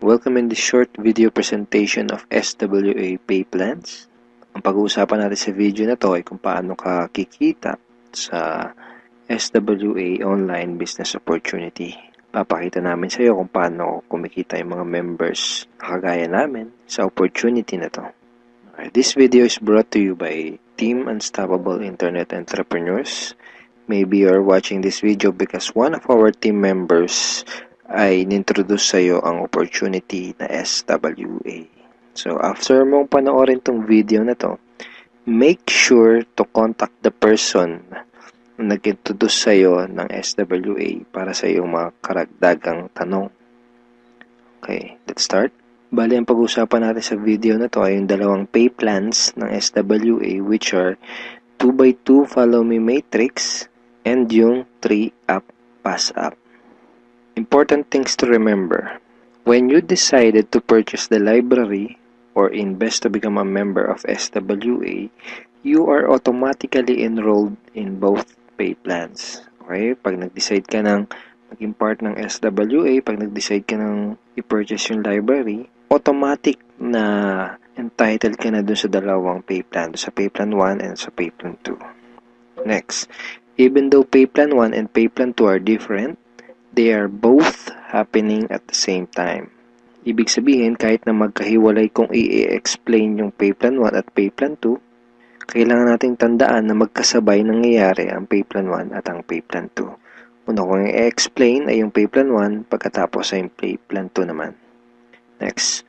Welcome in this short video presentation of SWA pay plans. Ang pag-uusapan natin sa video na to ay kung paano ka kikita sa SWA online business opportunity. Papakita namin sa iyo kung paano kumikita yung mga members na kagaya namin sa opportunity na to. This video is brought to you by Team Unstoppable Internet Entrepreneurs. Maybe you're watching this video because one of our team members ay nintroduce sa iyo ang opportunity na SWA. So, after mong panoorin tong video na to, make sure to contact the person na nag-introduce sa iyo ng SWA para sa iyong mga karagdagang tanong. Okay, let's start. Bali, ang pag-usapan natin sa video na to ay yung dalawang pay plans ng SWA, which are 2x2 Follow Me Matrix and yung 3-Up Pass Up. Important things to remember. When you decided to purchase the library or invest to become a member of SWA, you are automatically enrolled in both pay plans. Okay? Pag nag-decide ka ng maging part ng SWA, pag nag-decide ka ng i-purchase yung library, automatic na entitled ka na dun sa dalawang pay plan, sa pay plan 1 and sa pay plan 2. Next, even though pay plan 1 and pay plan 2 are different, they are both happening at the same time. Ibig sabihin, kahit na magkahiwalay kung i-explain yung pay plan 1 at pay plan 2, kailangan nating tandaan na magkasabay nangyayari ang pay plan 1 at ang pay plan 2. Una kong i-explain ay yung pay plan 1, pagkatapos ay yung pay plan 2 naman. Next,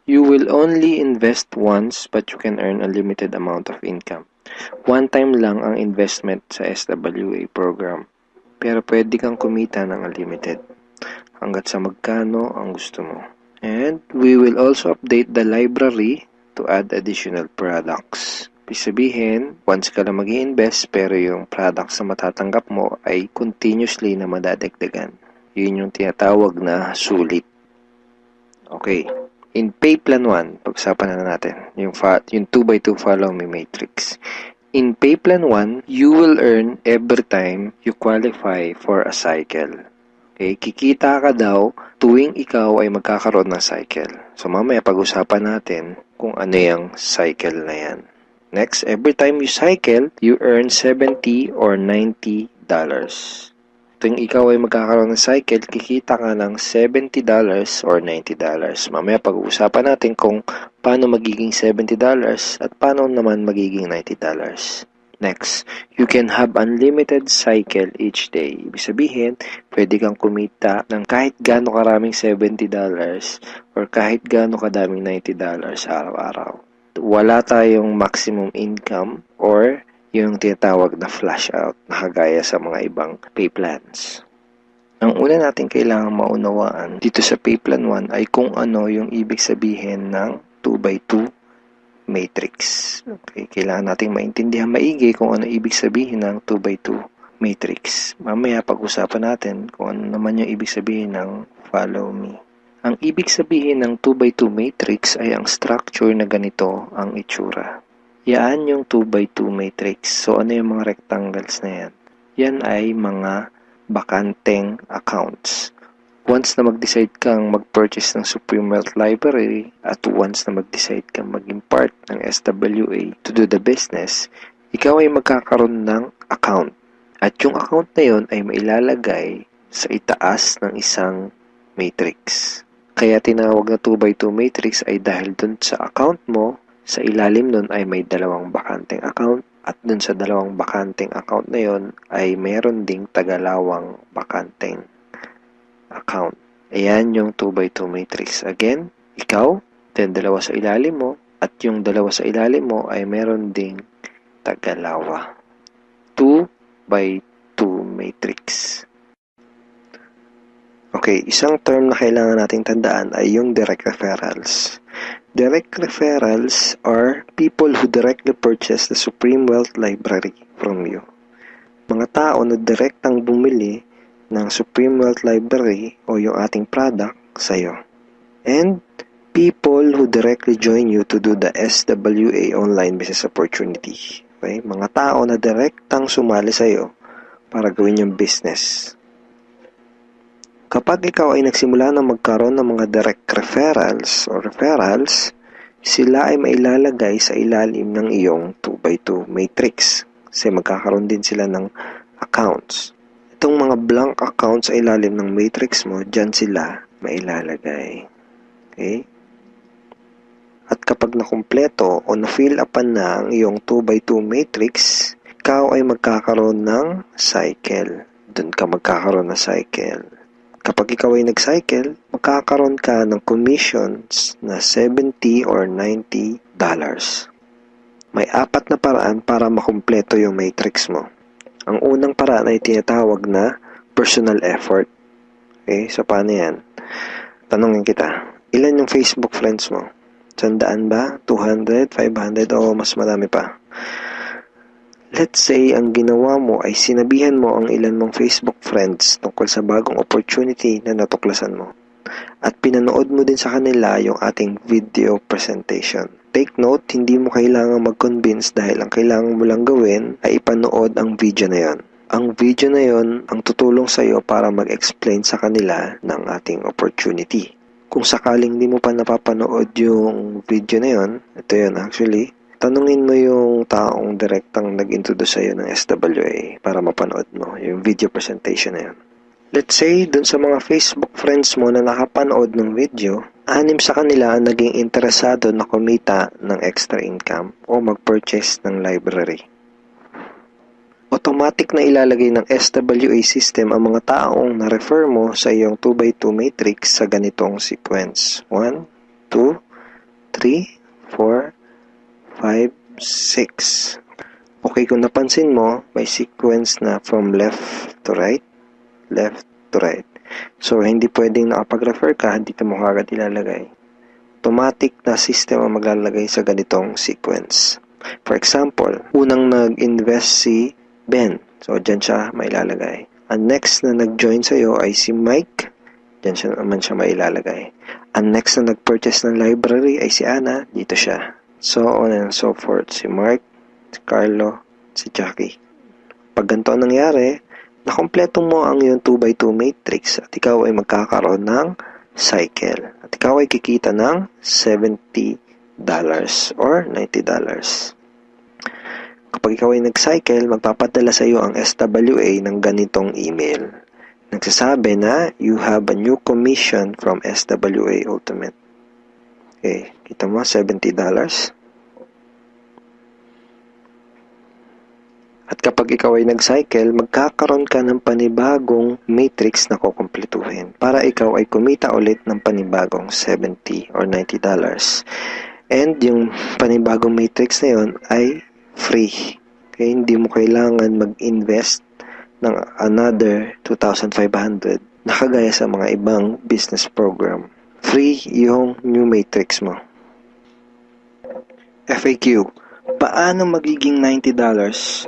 you will only invest once but you can earn a limited amount of income. One time lang ang investment sa SWA program. Pero pwede kang kumita ng unlimited hanggat sa magkano ang gusto mo. And we will also update the library to add additional products. Ibig sabihin, once ka lang mag-i-invest pero yung products na matatanggap mo ay continuously na madadagdagan. Yun yung tinatawag na sulit. Okay. In pay plan 1, pag-usapan na natin yung 2x2 Follow Me Matrix. In pay plan 1, you will earn every time you qualify for a cycle. Okay, kikita ka daw tuwing ikaw ay magkakaroon ng cycle. So mamaya pag-usapan natin kung ano yung cycle na yan. Next, every time you cycle, you earn $70 or $90. Tuwing ikaw ay magkakaroon ng cycle, kikita ka ng $70 or $90. Mamaya pag-uusapan natin kung paano magiging $70 at paano naman magiging $90. Next, you can have unlimited cycle each day. Ibig sabihin, pwede kang kumita ng kahit gaano karaming $70 or kahit gaano kadaming $90 araw-araw. Wala tayong maximum income or yung tinatawag na flash out na kagaya sa mga ibang pay plans. Ang una natin kailangang maunawaan dito sa pay plan 1 ay kung ano yung ibig sabihin ng 2x2 matrix. Okay, kailangan nating maintindihan maigi kung ano ibig sabihin ng 2x2 matrix. Mamaya pag-usapan natin kung ano naman yung ibig sabihin ng follow me. Ang ibig sabihin ng 2x2 matrix ay ang structure na ganito ang itsura. Yan yung 2x2 matrix. So, ano yung mga rectangles na yan? Yan ay mga bakanteng accounts. Once na mag-decide kang mag-purchase ng Supreme Wealth Library at once na mag-decide kang maging part ng SWA to do the business, ikaw ay magkakaroon ng account. At yung account na yun ay mailalagay sa itaas ng isang matrix. Kaya tinawag na 2x2 matrix ay dahil dun sa account mo, sa ilalim nun ay may dalawang bakanteng account at dun sa dalawang bakanteng account na yon ay meron ding tagalawang bakanteng account. Ayan yung 2x2 matrix. Again, ikaw, then dalawa sa ilalim mo at yung dalawa sa ilalim mo ay meron ding tagalawa. 2x2 matrix. Okay, isang term na kailangan nating tandaan ay yung direct referrals. Direct referrals are people who directly purchase the Supreme Wealth Library from you. Mga tao na direktang bumili ng Supreme Wealth Library o yung ating product sa'yo. And people who directly join you to do the SWA online business opportunity. Okay? Mga tao na direktang sumali sa'yo para gawin yung business. Kapag ikaw ay nagsimula na magkaroon ng mga direct referrals o referrals, sila ay mailalagay sa ilalim ng iyong 2x2 matrix. Kasi magkakaroon din sila ng accounts. Itong mga blank accounts sa ilalim ng matrix mo, dyan sila mailalagay. Okay? At kapag nakumpleto o na-fill upan na ang iyong 2x2 matrix, ikaw ay magkakaroon ng cycle. Doon ka magkakaroon ng cycle. Kapag ikaw ay nag-cycle, magkakaroon ka ng commissions na $70 or $90. May 4 na paraan para makumpleto yung matrix mo. Ang unang paraan ay tinatawag na personal effort. Okay, so paano yan? Tanungin kita, ilan yung Facebook friends mo? 100 ba? 200? 500? O mas marami pa? Let's say, ang ginawa mo ay sinabihan mo ang ilan mong Facebook friends tungkol sa bagong opportunity na natuklasan mo. At pinanood mo din sa kanila yung ating video presentation. Take note, hindi mo kailangang mag-convince dahil ang kailangan mo lang gawin ay ipanood ang video na yon. Ang video na yon ang tutulong sa iyo para mag-explain sa kanila ng ating opportunity. Kung sakaling di mo pa napapanood yung video na yon, ito yun actually, tanungin mo yung taong direktang nag-introduce sa'yo ng SWA para mapanood mo yung video presentation na yun. Let's say, dun sa mga Facebook friends mo na nakapanood ng video, 6 sa kanila ang naging interesado na kumita ng extra income o mag-purchase ng library. Automatic na ilalagay ng SWA system ang mga taong na-refer mo sa iyong 2x2 matrix sa ganitong sequence. 1, 2, 3, 4, 5, 6. Okay, kung napansin mo, may sequence na from left to right, left to right. So, hindi pwedeng nakapag-refer ka, dito mo kagad ilalagay. Automatic na system ang maglalagay sa ganitong sequence. For example, unang nag-invest si Ben. So, dyan siya mailalagay. Ang next na nag-join sa'yo ay si Mike. Dyan siya naman siya mailalagay. Ang next na nag-purchase ng library ay si Ana. Dito siya. So on and so forth. Si Mark, si Carlo, si Jackie. Pag ganito ang nangyari, nakompleto mo ang iyong 2x2 matrix at ikaw ay magkakaroon ng cycle. At ikaw ay kikita ng $70 or $90. Kapag ikaw ay nag-cycle, magpapadala sa iyo ang SWA ng ganitong email. Nagsasabi na you have a new commission from SWA Ultimate. Okay, kita mo, $70. At kapag ikaw ay nag-cycle, magkakaroon ka ng panibagong matrix na kukumpletuhin para ikaw ay kumita ulit ng panibagong $70 or $90. And yung panibagong matrix na yon ay free. Okay, hindi mo kailangan mag-invest ng another 2,500 na kagaya sa mga ibang business program. Free yung new matrix mo. FAQ. Paano magiging $90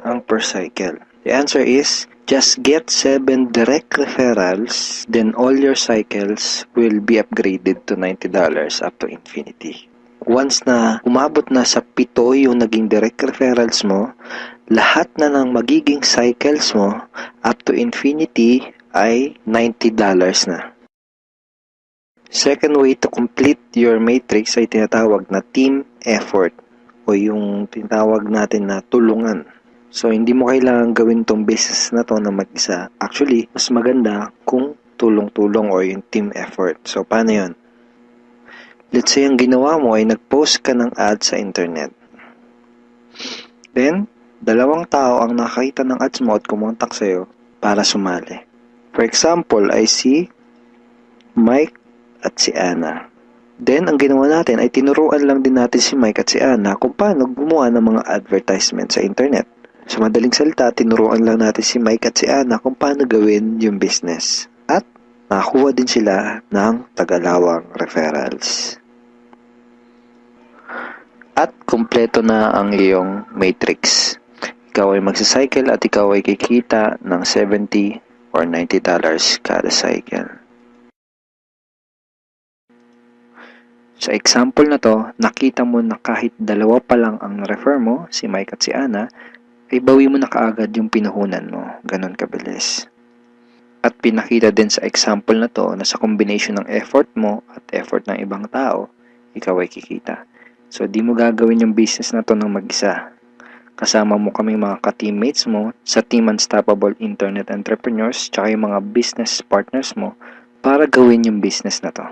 ang per cycle? The answer is, just get 7 direct referrals, then all your cycles will be upgraded to $90 up to infinity. Once na umabot na sa 7 yung naging direct referrals mo, lahat na ng magiging cycles mo up to infinity ay $90 na. Second way to complete your matrix ay tinatawag na team effort o yung tinatawag natin na tulungan. So, hindi mo kailangan gawin tong business na to na mag-isa. Actually, mas maganda kung tulong-tulong o yung team effort. So, paano yun? Let's say, ang ginawa mo ay nag-post ka ng ad sa internet. Then, 2 tao ang nakakita ng ads mo at kumontak sa'yo para sumali. For example, ay si Mike at si Ana. Then, ang ginawa natin ay tinuruan lang din natin si Mike at si Ana kung paano gumawa ng mga advertisement sa internet. Sa madaling salita, tinuruan lang natin si Mike at si Ana kung paano gawin yung business. At nakakuha din sila ng tagalawang referrals. At kumpleto na ang iyong matrix. Ikaw ay magsacycle at ikaw ay kikita ng $70 or $90 kada cycle. Sa example na to, nakita mo na kahit 2 pa lang ang refer mo, si Mike at si Ana, ay bawi mo na kaagad yung pinuhunan mo. Ganon kabilis. At pinakita din sa example na to na sa combination ng effort mo at effort ng ibang tao, ikaw ay kikita. So, di mo gagawin yung business na to ng mag-isa. Kasama mo kaming mga ka-teammates mo sa Team Unstoppable Internet Entrepreneurs tsaka yung mga business partners mo para gawin yung business na to.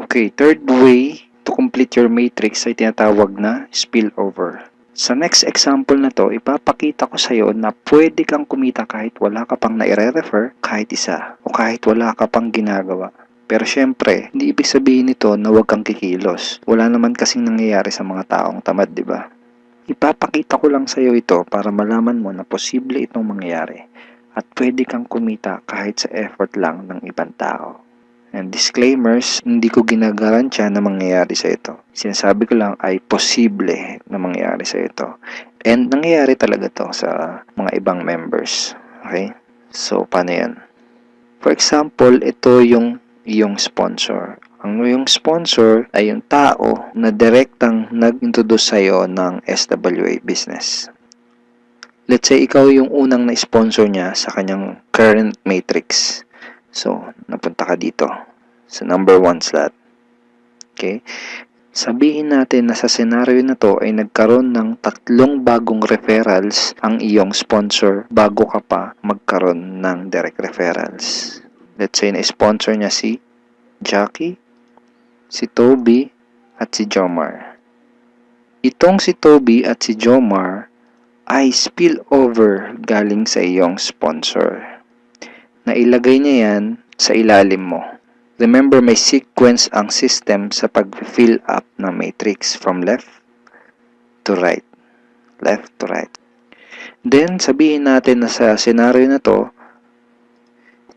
Okay, third way to complete your matrix ay tinatawag na spillover. Sa next example na to, ipapakita ko sa iyo na pwede kang kumita kahit wala ka pang naire-refer kahit isa o kahit wala ka pang ginagawa. Pero syempre, hindi ibig sabihin nito na huwag kang kikilos. Wala naman kasing nangyayari sa mga taong tamad, di ba? Ipapakita ko lang sa iyo ito para malaman mo na posible itong mangyayari at pwede kang kumita kahit sa effort lang ng ibang tao. And disclaimers, hindi ko ginagarantiya na mangyayari sa ito. Sinasabi ko lang ay posible na mangyayari sa ito. And nangyayari talaga to sa mga ibang members. Okay? So, paano yan? For example, ito yung iyong sponsor. Ang iyong sponsor ay yung tao na direktang nag-introduce sa'yo ng SWA business. Let's say, ikaw yung unang na-sponsor niya sa kanyang current matrix. So, napunta ka dito sa number 1 slot. Okay? Sabihin natin na sa scenario na to ay nagkaroon ng 3 bagong referrals ang iyong sponsor bago ka pa magkaroon ng direct referrals. Let's say na-sponsor niya si Jackie, si Toby, at si Jomar. Itong si Toby at si Jomar ay spillover galing sa iyong sponsor. Nailagay niya yan sa ilalim mo. Remember, may sequence ang system sa pag-fill up ng matrix from left to right. Left to right. Then, sabihin natin na sa scenario na to,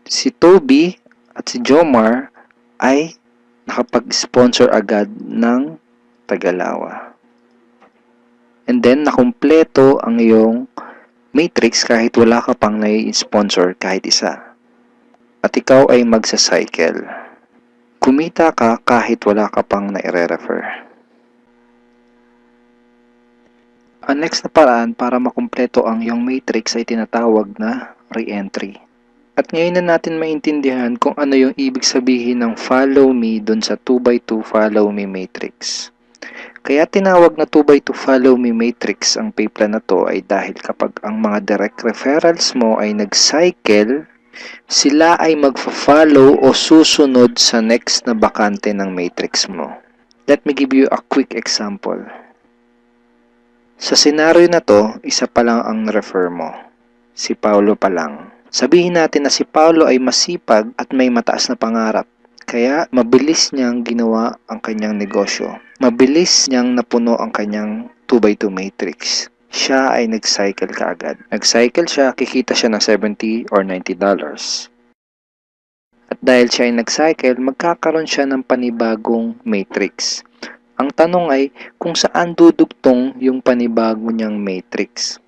si Toby at si Jomar ay nakapag-sponsor agad ng Tagalawa. And then, nakumpleto ang iyong matrix kahit wala ka pang nai-sponsor kahit isa. At ikaw ay magsa-cycle. Kumita ka kahit wala ka pang nai-refer. Ang next na paraan para makumpleto ang iyong matrix ay tinatawag na re-entry. At ngayon na natin maintindihan kung ano yung ibig sabihin ng follow me dun sa 2x2 follow me matrix. Kaya tinawag na 2x2 follow me matrix ang pay plan na to ay dahil kapag ang mga direct referrals mo ay nag-cycle, sila ay magfa-follow o susunod sa next na bakante ng matrix mo. Let me give you a quick example. Sa scenario na to, isa pa lang ang refer mo. Si Paulo pa lang. Sabihin natin na si Paulo ay masipag at may mataas na pangarap. Kaya mabilis niyang ginawa ang kanyang negosyo. Mabilis niyang napuno ang kanyang 2x2 matrix. Siya ay nag-cycle kaagad. Nag-cycle siya, kikita siya ng $70 or $90. At dahil siya ay nag-cycle, magkakaroon siya ng panibagong matrix. Ang tanong ay kung saan dudugtong yung panibago niyang matrix.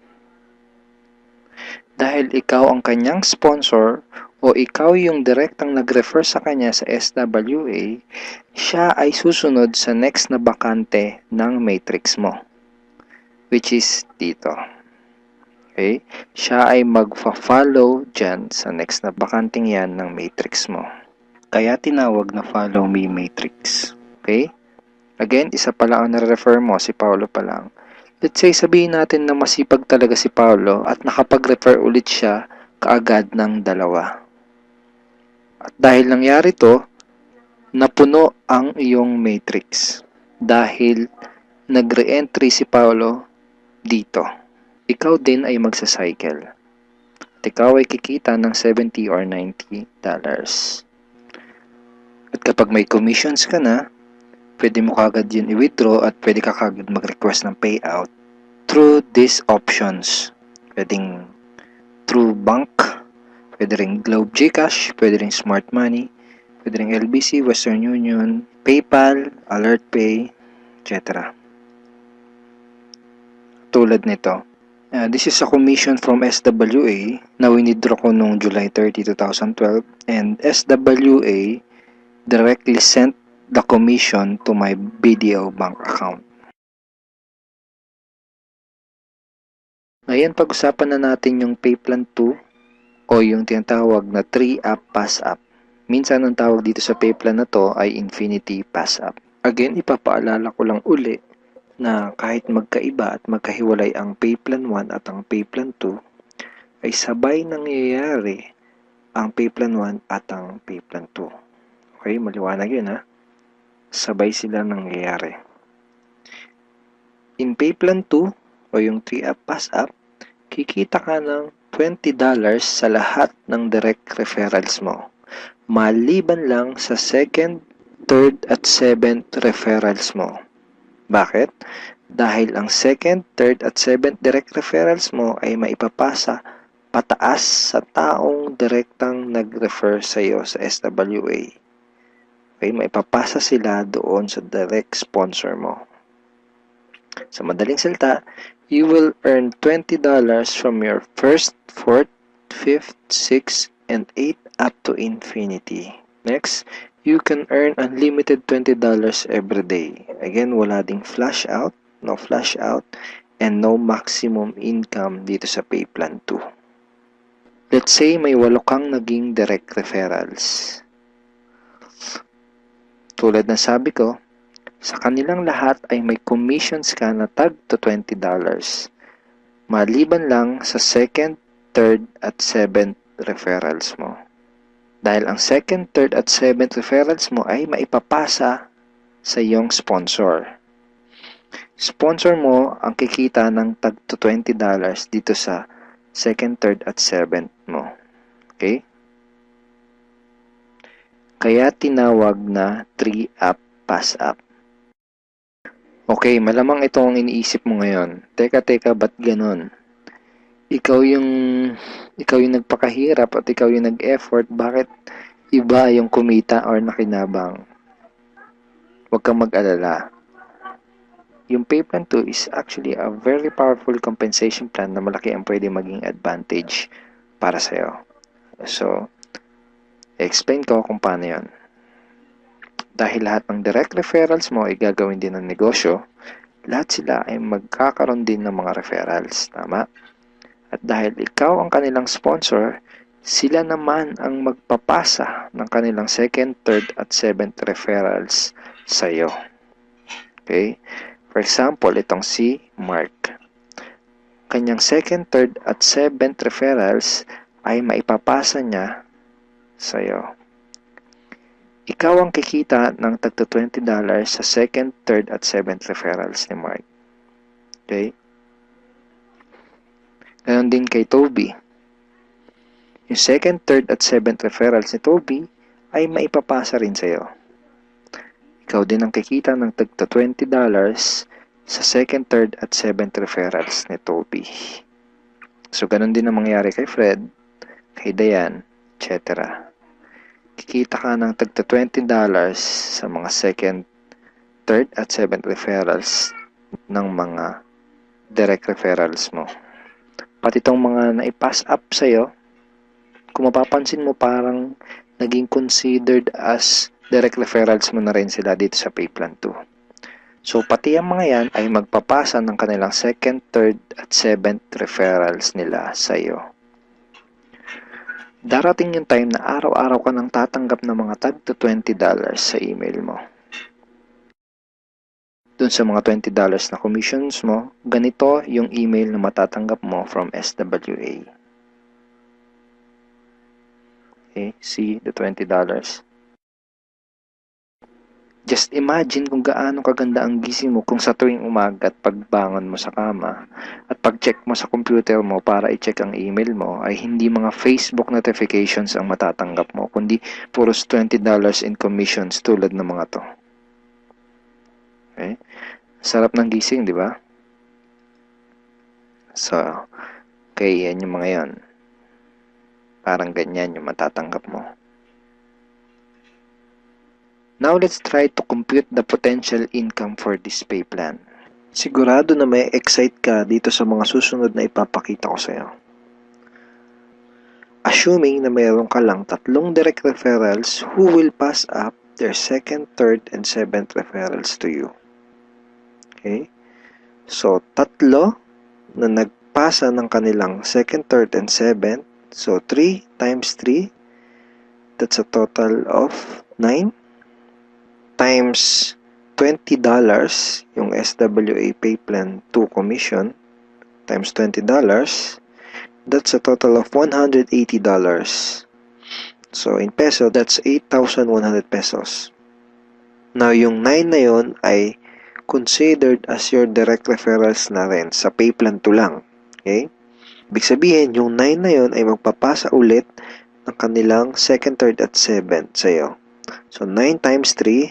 Dahil ikaw ang kanyang sponsor o ikaw yung direktang nag-refer sa kanya sa SWA, siya ay susunod sa next na bakante ng matrix mo. Which is dito. Okay? Siya ay magfa-follow dyan sa next na bakanting yan ng matrix mo. Kaya tinawag na follow me matrix. Okay? Again, isa pa lang ang nare-refer mo, si Paulo pa lang. Let's say, sabihin natin na masipag talaga si Paulo at nakapag-refer ulit siya kaagad ng 2. At dahil nangyari to, napuno ang iyong matrix. Dahil nag-re-entry si Paulo dito. Ikaw din ay magsa-cycle. At ikaw ay kikita ng $70 or $90. At kapag may commissions ka na, pwede mo kagad yun i-withdraw at pwede ka kagad mag-request ng payout through these options. Pwedeng through bank, pwede ring Globe GCash, pwede ring Smart Money, pwede ring LBC, Western Union, PayPal, AlertPay, etc. Tulad nito. This is a commission from SWA na winidraw ko noong July 30, 2012 and SWA directly sent the commission to my BDO bank account. Ngayon, pag-usapan na natin yung Payplan 2 o yung tinatawag na 3-up pass-up. Minsan ang tawag dito sa pay plan na to ay infinity pass-up. Again, ipapaalala ko lang uli na kahit magkaiba at magkahiwalay ang pay plan 1 at ang pay plan 2, ay sabay nangyayari ang pay plan 1 at ang pay plan 2. Okay, maliwanag yun ha. Sabay sila nangyayari. In pay plan 2 o yung 3-up pass-up, kikita ka ng $20 sa lahat ng direct referrals mo. Maliban lang sa second, third at seventh referrals mo. Bakit? Dahil ang second, third at seventh direct referrals mo ay maipapasa pataas sa taong direktang nag-refer sa iyo sa SWA. Okay, maipapasa sila doon sa direct sponsor mo. Sa madaling salita, you will earn $20 from your first, fourth, fifth, sixth, and 8th up to infinity. Next, you can earn unlimited $20 every day. Again, wala ding flash out, no flash out, and no maximum income dito sa pay plan 2. Let's say may 8 kang naging direct referrals. Tulad na sabi ko, sa kanilang lahat ay may commissions ka na tag to $20. Maliban lang sa second, third, at seventh referrals mo. Dahil ang second, third, at seventh referrals mo ay maipapasa sa iyong sponsor. Sponsor mo ang kikita ng tag to $20 dito sa second, third, at seventh mo. Okay? Kaya tinawag na 3-up pass-up. Okay, malamang ito ang iniisip mo ngayon. Teka, ba't ganon? Ikaw yung nagpakahirap at ikaw yung nag-effort, bakit iba yung kumita or nakinabang? Huwag kang mag-alala. Yung pay plan 2 is actually a very powerful compensation plan na malaki ang pwede maging advantage para sa'yo. So, explain ko kung paano yun. Dahil lahat ng direct referrals mo ay gagawin din ng negosyo, lahat sila ay magkakaroon din ng mga referrals. Tama? At dahil ikaw ang kanilang sponsor, sila naman ang magpapasa ng kanilang second, third, at seventh referrals sa iyo. Okay? For example, itong si Mark. Kanyang second, third, at seventh referrals ay maipapasa niya sa iyo. Ikaw ang kikita ng tagto $20 sa second, third, at seventh referrals ni Mark. Okay? Ganon din kay Toby. Yung second, third, at seventh referrals ni Toby ay maipapasa rin sa iyo. Ikaw din ang kikita ng tagto $20 sa second, third, at seventh referrals ni Toby. So, ganon din ang mangyayari kay Fred, kay Diane, etc. Kikita ka ng tagto $20 sa mga second, third, at seventh referrals ng mga direct referrals mo. Pati itong mga na-pass up sa'yo, kung mapapansin mo parang naging considered as direct referrals mo na rin sila dito sa pay plan 2. So, pati ang mga yan ay magpapasa ng kanilang second, third, at seventh referrals nila sa'yo. Darating yung time na araw-araw ka nang tatanggap ng mga tag to $20 sa email mo. Dun sa mga $20 na commissions mo, ganito yung email na matatanggap mo from SWA. Okay, see the $20. Just imagine kung gaano kaganda ang gising mo kung sa tuwing umaga at pagbangon mo sa kama at pag-check mo sa computer mo para i-check ang email mo ay hindi mga Facebook notifications ang matatanggap mo, kundi puros $20 in commissions tulad ng mga to. Okay? Sarap ng gising, di ba? So, okay, yan yung mga yan. Parang ganyan yung matatanggap mo. Now, let's try to compute the potential income for this pay plan. Sigurado na may excite ka dito sa mga susunod na ipapakita ko sa'yo. Assuming na mayroon ka lang 3 direct referrals who will pass up their second, third, and seventh referrals to you. Okay? So, 3 na nagpasa ng kanilang second, third, and seventh So 3 times 3, that's a total of 9 times $20 yung SWA pay plan 2 commission times $20, that's a total of $180. So in peso, that's 8,100 pesos. Now yung 9 na yun ay considered as your direct referrals na rin sa pay plan 2 lang. Okay? Ibig sabihin, yung 9 na yun ay magpapasa ulit ng kanilang second, third, at 7 sa'yo. So 9 times 3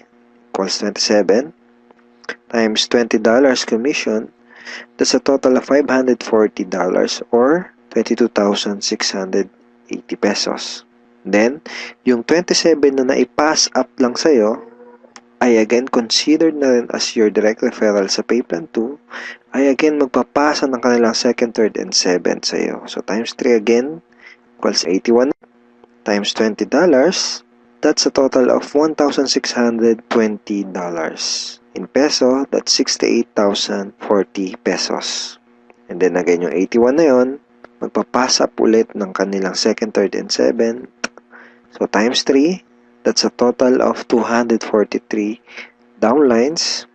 equals 27 times $20 commission, that's a total of $540 or 22,680 pesos. Then, yung 27 na naipass up lang sa'yo ay again considered na rin as your direct referral sa pay plan 2, ay again magpapasa ng kanilang second, third, and 7 sa'yo. So times 3 again equals 81 times $20, that's a total of $1,620. In peso, that's 68,040 pesos. And then again, yung 81 na yun, magpapasa up ulit ng kanilang second, third, and 7. So times 3, that's a total of 243 downlines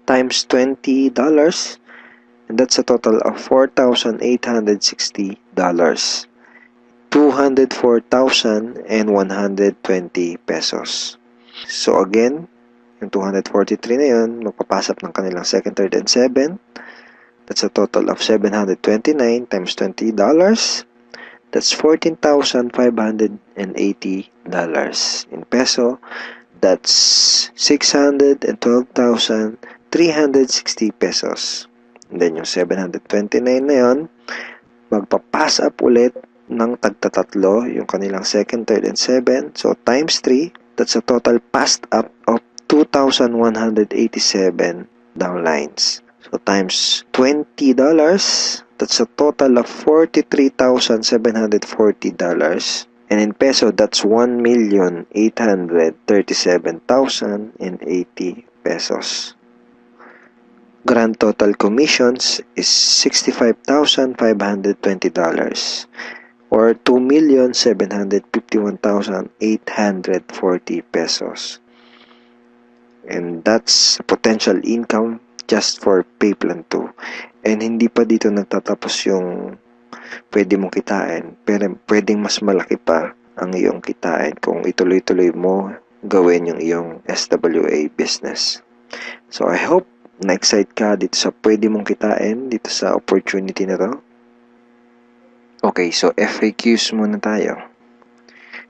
times $20, and that's a total of $4,860. 204,120 pesos. So again, yung 243 na yun, magpapasap ng kanilang second, third, and 7. That's a total of $729 times $20. That's $14,580. In peso, that's 612,360 pesos. And then yung 729 na yun, magpapass up ulit ng tagtatatlo yung kanilang second, third, and 7. So times 3, that's a total passed up of 2,187 downlines. So times $20, that's a total of $43,740. And in peso, that's 1,837,080 pesos. Grand total commissions is $65,520 or 2,751,840 pesos. And that's potential income just for pay plan 2. And hindi pa dito nagtatapos yung pwede mong kitain, pero pwedeng mas malaki pa ang iyong kitain kung ituloy-tuloy mo gawin yung iyong SWA business. So I hope na-excite ka dito sa pwede mong kitain dito sa opportunity na to. Okay, so FAQs muna tayo.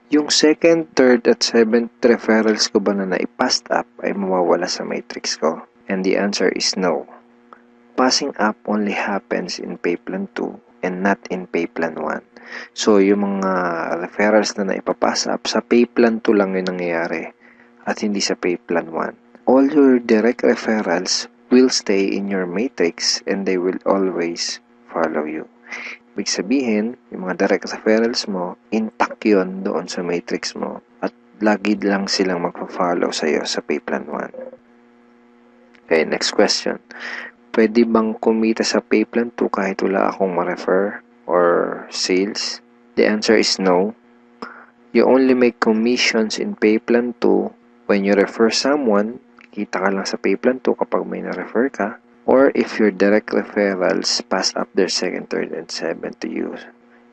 Yung second, third, at seventh referrals ko ba na naipassed up ay mawawala sa matrix ko? And the answer is no. Passing up only happens in pay plan 2 and not in pay plan 1. So, yung mga referrals na naipapass up, sa pay plan 2 lang yung nangyayari at hindi sa pay plan 1. All your direct referrals will stay in your matrix and they will always follow you. Ibig sabihin, yung mga direct referrals mo, intact yun doon sa matrix mo at lagi lang silang magpa-follow sa'yo sa pay plan 1. Okay, next question. Pwede bang kumita sa pay plan 2 kahit wala akong ma-refer or sales? The answer is no. You only make commissions in pay plan 2 when you refer someone. Kita ka lang sa pay plan 2 kapag may na-refer ka. Or if your direct referrals pass up their second, third, and 7 to you.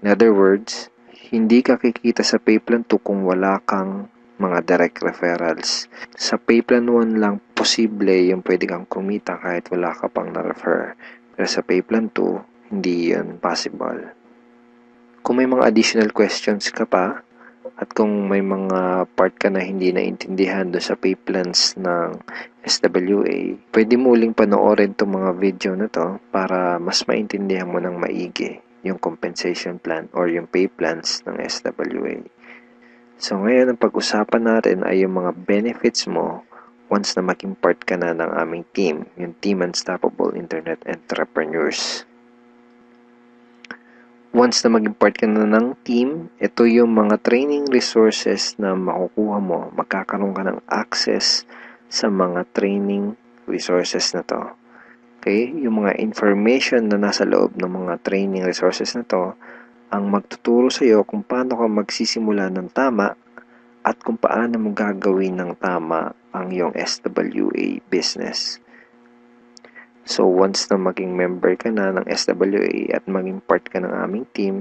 In other words, hindi ka kikita sa pay plan 2 kung wala kang mga direct referrals. Sa pay plan 1 lang posible yung pwede kang kumita kahit wala ka pang na-refer. Pero sa pay plan 2, hindi yun possible. Kung may mga additional questions ka pa, at kung may mga part ka na hindi naintindihan do sa pay plans ng SWA, pwede mo uling panoorin itong mga video na to para mas maintindihan mo ng maigi yung compensation plan or yung pay plans ng SWA. So ngayon, ang pag-usapan natin ay yung mga benefits mo once na maging part ka na ng aming team, yung Team Unstoppable Internet Entrepreneurs. Once na maging part ka na ng team, ito yung mga training resources na makukuha mo. Magkakaroon ka ng access sa mga training resources na to. Okay? Yung mga information na nasa loob ng mga training resources na to ang magtuturo sa iyo kung paano ka magsisimula ng tama at kung paano mo gagawin ng tama ang iyong SWA business. So once na maging member ka na ng SWA at maging part ka ng aming team,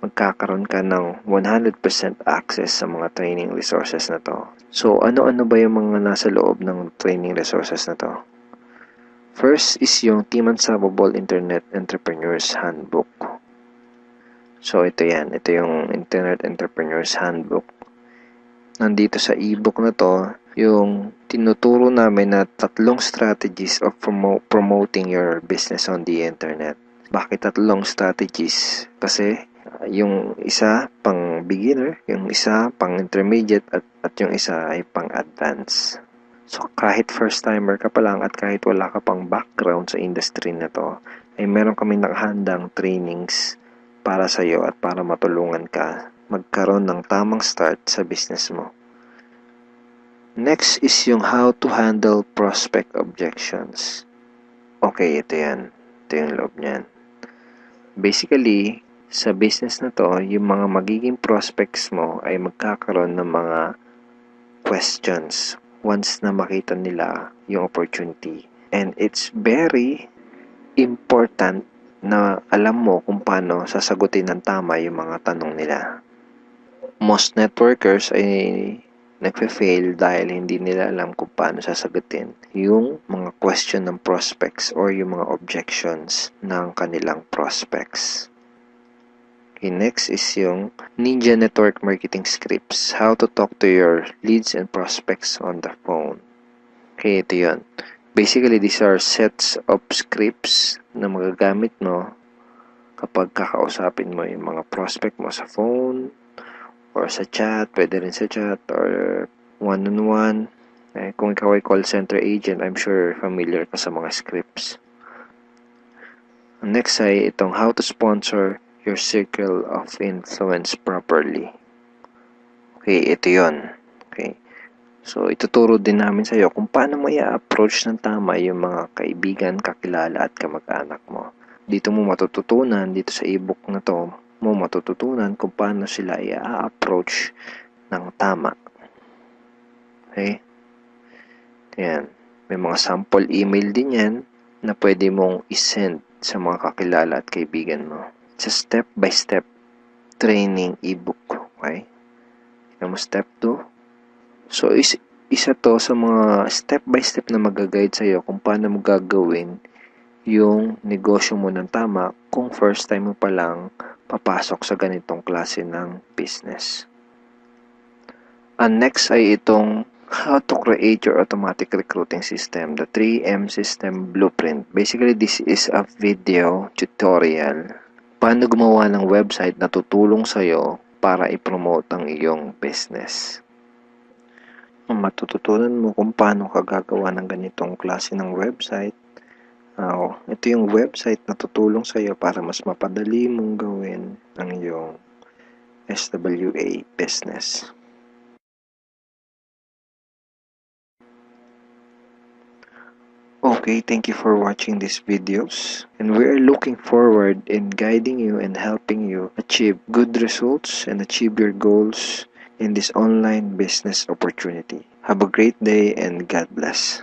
magkakaroon ka ng 100% access sa mga training resources na to. So ano-ano ba yung mga nasa loob ng training resources na to? First is yung Team Unstoppable Internet Entrepreneurs Handbook. So ito yan, ito yung Internet Entrepreneurs Handbook. Nandito sa ebook na to, yung tinuturo namin na 3 strategies of promoting your business on the internet. Bakit 3 strategies? Kasi yung isa pang beginner, yung isa pang intermediate at yung isa ay pang advanced. So kahit first timer ka pa lang at kahit wala ka pang background sa industry na to, ay meron kami nakahandang trainings para sa iyo at para matulungan ka magkaroon ng tamang start sa business mo. Next is yung how to handle prospect objections. Okay, ito yan. Ito yung loob niyan. Basically, sa business na to, yung mga magiging prospects mo ay magkakaroon ng mga questions once na makita nila yung opportunity. And it's very important na alam mo kung paano sasagutin ng tama yung mga tanong nila. Most networkers ay nagfe-fail dahil hindi nila alam kung paano sasagutin yung mga question ng prospects or yung mga objections ng kanilang prospects. Okay, next is yung Ninja Network Marketing Scripts. How to talk to your leads and prospects on the phone. Okay, ito yun. Basically, these are sets of scripts na magagamit mo kapag kakausapin mo yung mga prospect mo sa phone or sa chat, pwede rin sa chat or one-on-one. Kung ikaw ay call center agent, I'm sure familiar ka sa mga scripts. Next ay itong how to sponsor your circle of influence properly. Okay, ito yun. Okay. So, ituturo din namin sa iyo kung paano mo i-approach ng tama yung mga kaibigan, kakilala at kamag-anak mo. Dito mo matututunan, dito sa ebook na to, mo matututunan kung paano sila i-approach ng tama. Okay? Ayan. May mga sample email din yan na pwede mong isend sa mga kakilala at kaibigan mo. It's a step-by-step training ebook. Okay? Tignan mo step 2. So, isa to sa mga step-by-step na mag-guide sa'yo kung paano mo gagawin yung negosyo mo ng tama kung first time mo pa lang papasok sa ganitong klase ng business. And next ay itong how to create your automatic recruiting system, the 3M system blueprint. Basically, this is a video tutorial paano gumawa ng website na tutulong sa'yo para i-promote ang iyong business. Matututunan mo kung paano ka gagawa ng ganitong klase ng website. Ito yung website na tutulong sa iyo para mas mapadali mong gawin ang iyong SWA business. Okay, thank you for watching these videos, and we are looking forward in guiding you and helping you achieve good results and achieve your goals in this online business opportunity. Have a great day and God bless.